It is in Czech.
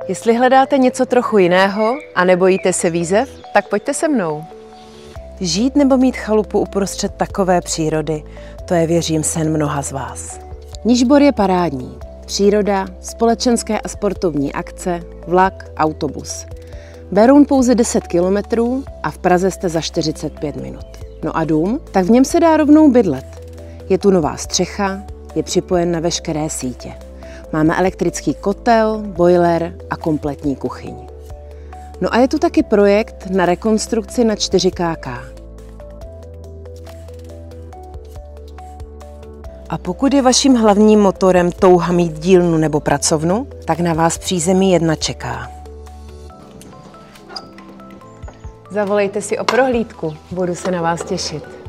Jestli hledáte něco trochu jiného a nebojíte se výzev, tak pojďte se mnou. Žít nebo mít chalupu uprostřed takové přírody, to je, věřím, sen mnoha z vás. Nižbor je parádní. Příroda, společenské a sportovní akce, vlak, autobus. Beroun pouze 10 kilometrů a v Praze jste za 45 minut. No a dům? Tak v něm se dá rovnou bydlet. Je tu nová střecha, je připojen na veškeré sítě. Máme elektrický kotel, boiler a kompletní kuchyň. No a je tu taky projekt na rekonstrukci na 4KK. A pokud je vaším hlavním motorem touha mít dílnu nebo pracovnu, tak na vás přízemí 1 čeká. Zavolejte si o prohlídku, budu se na vás těšit.